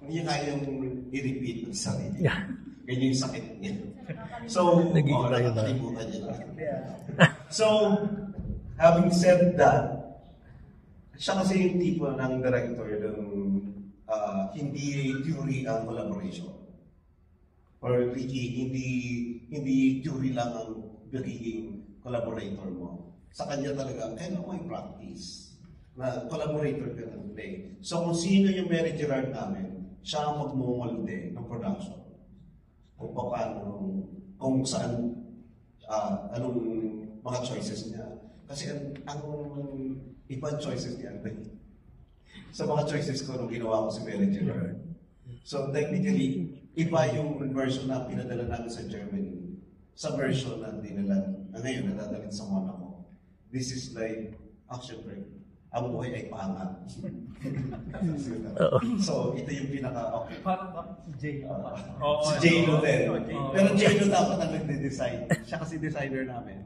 hindi niya kayang i-repeat ang sarili. Ganyan yung sakit niya. So, nakakalimutan niya. So, having said that, siya kasi yung tipo ng director ng hindi theory ang collaboration. Or Ricky, hindi theory lang ang pagiging collaborator mo. Sa kanya talaga, kailangan mo i-practice na collaborator ka ng play. So kung sino yung Mary Gerard namin, siya ang magmumulde ng production. Kung paano, kung saan, anong mga choices niya. Kasi ang ibang choices niya, sa mga choices ko nung ginawa ko si Mary Gerard. So technically, iba yung version na pinadala namin sa Germany sa version na dinala, ngayon nadadalhin sa Monaco. This is like action break. Ang buhay ay pangat. So, ito yung pinaka-okay. Parang J. Si J-Lo din. Pero J-Lo dapat ang nagde-design. Siya kasi designer namin.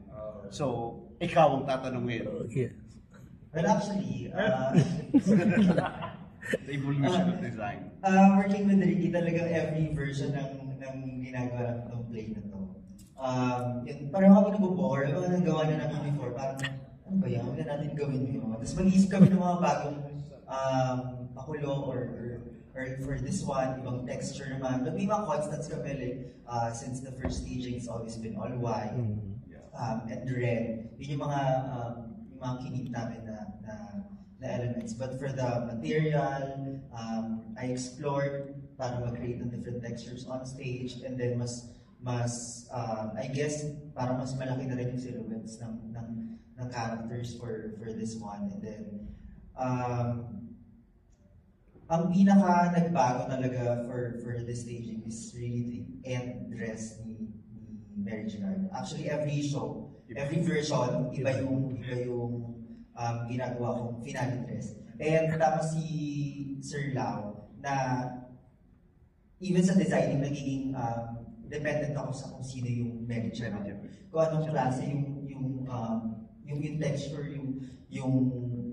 So, ikaw ang tatanungin. Well, actually, the evolution of design. Working with Ricky, talagang every version ng ginagawa ng play na to. Parang kami nag-bore, nagawa na namin before, parang, ano ba yan? Huwag na natin gawin yun. Tapos mag-iisip kami ng mga bagong pakulo or for this one, ibang texture naman. But may mga constants kami, like, since the first staging has always been all white and red. Yun yung mga kinip namin na elements. But for the material, I explored para mag-create ng different textures on stage, and then mas I guess parang mas malaki na rin yung silhouettes ng characters for this one. And then ang pinaka nagbago talaga for this staging is really the end dress ni Mary Gerard. Actually, every show, every version, iba yung ginagawa kong finale dress. And tama si Sir Lau na even sa designing, nagiging dependent ako sa kung sino yung Mary Gerard. Kung anong klase yung texture, yung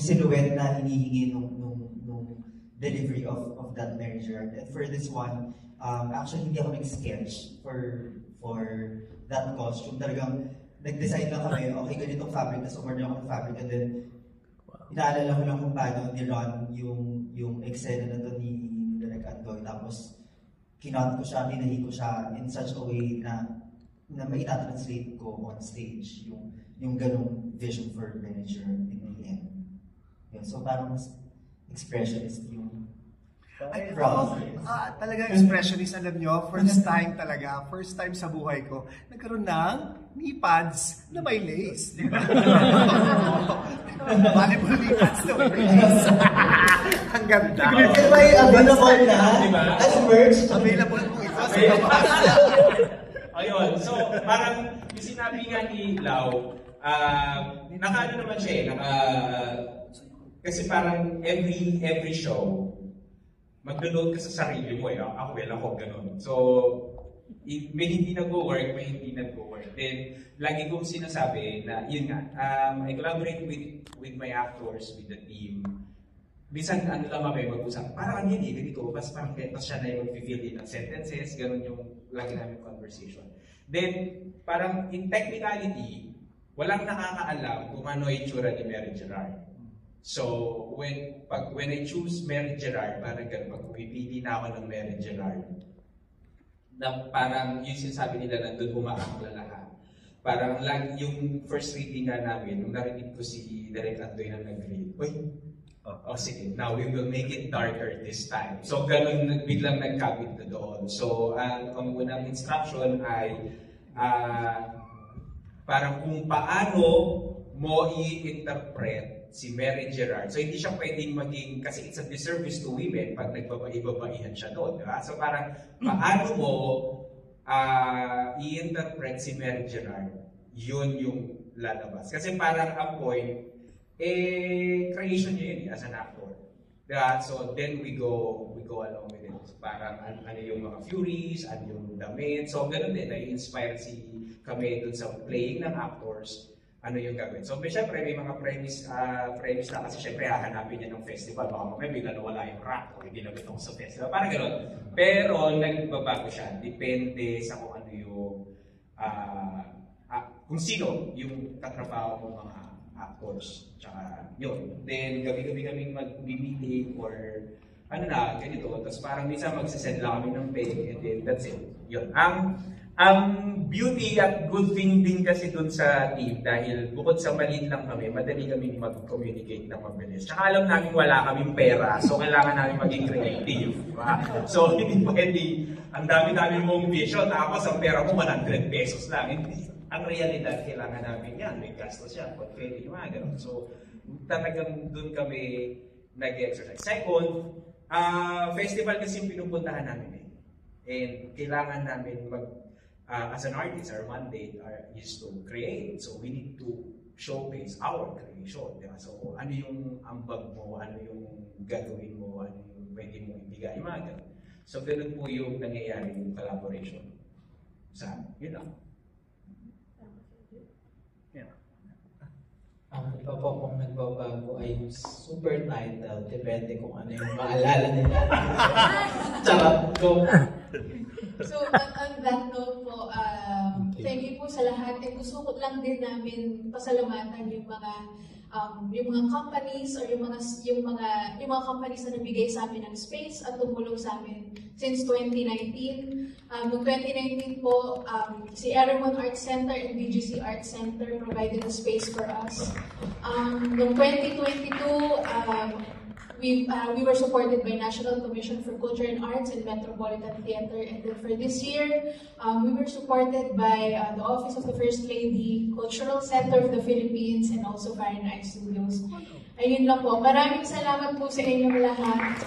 silhouette na hinihingi nung delivery of that Mary Gerard. And for this one, actually hindi ako nag-sketch for that costume. Talagang nag-design lang kami, okay, ganitong fabric, tapos umorder ako ng fabric, and then inaalala ko lang kung paano ni-run yung eksena na to ni Direk Andoy. Tapos kinot ko siya, tinahi ko siya in such a way na maitatranslate ko on stage yung ganong vision for manager in the end. Yeah, so parang mas expressionist yung talaga expressionist, alam nyo, first time sa buhay ko, nagkaroon ng knee pads na may lace, di ba? Volleyball knee pads na may lace. Ang ganda. May available na as merch. Available po ito sa Ayun, so parang yung sinabi nga ni Lau, naka-ano naman siya kasi parang every show, mag-load ka sa sarili mo ako ganun. So, may hindi nag-work, may hindi nag-work. Then, lagi kong sinasabi na, yun nga, I collaborate with my actors, with the team. Minsan, ano lang kami mag-usap, parang yan ganito, parang siya na yung mag-fill in ng sentences, ganun yung lagi namin conversation. Then, parang in technicality, walang nakakaalam kung ano yung itsura ni Mary Gerard. So, when I choose Mary Gerard, parang ganun, pag pipili na ako ng Mary Gerard, na parang yung sinasabi nila na doon umaakla lahat. Parang yung first reading nga namin, nung narinig ko si Direk Andoy na nag-read, sige, now we will make it darker this time. So, ganun, biglang nagkabit na doon. So, ang unang instruction ay parang kung paano mo i-interpret si Mary Gerard. So, hindi siya pwedeng maging, kasi it's a disservice to women pag nagbabaibabaihan siya doon. Diba? So, parang, paano mo i-interpret si Mary Gerard? Yun yung lalabas. Kasi parang ang point, creation niya yun as an actor. Diba? So, then we go along with it. So, parang, ano yung mga furies, ano yung damit. So, ganun din, na-inspire kami dun sa playing ng actors. ano yung gagawin. So, syempre, may mga premise na kasi syempre hahanapin niya ng festival. Baka mamaya bigla nawala yung rap o ginamit ako sa festival. Parang gano'n. Pero, nagbabago siya. Depende sa kung ano yung, kung sino yung katrabaho mo mga actors. Tsaka, yun. Then, gabi-gabi kaming mag-meeting or ano na, ganito. Tapos parang minsan magsisend lang kami ng pay and then that's it. Yun. Ang beauty at good thing din kasi dun sa team dahil bukod sa maliit lang kami, madali kami mag-communicate ng mabilis. Tsaka alam namin wala kaming pera, so kailangan namin maging creative. Diba? So hindi pwede, ang dami-dami mong vision, tapos ang pera mo 100 pesos lang. Ang realidad, kailangan namin yan, may gastos yan, confetti, mga ganun. So talagang dun kami nag-exercise. Second, festival kasi yung pinupuntahan namin eh. And kailangan namin as an artist, our mandate is to create. So we need to showcase our creation. Diba? So ano yung ambag mo, ano yung gagawin mo, ano yung pwede mo ibigay, mga ganun. So ganun po yung nangyayari yung collaboration. Yun lang. Ang iba po kung nagbabago ay yung super title. Depende kung ano yung maalala nila. Charot ko. So, on that note po, thank you po sa lahat. And gusto ko lang din namin pasalamatan yung mga companies or yung mga companies na nabigay sa amin ng space at tumulong sa amin since 2019. Noong 2019 po, si Aramon Arts Center and BGC Arts Center provided a space for us. Noong 2022, we were supported by National Commission for Culture and Arts and Metropolitan Theater. And then for this year, we were supported by the Office of the First Lady, Cultural Center of the Philippines, and also Fahrenheit Studios. Ayun lang po. Maraming salamat po sa inyong lahat.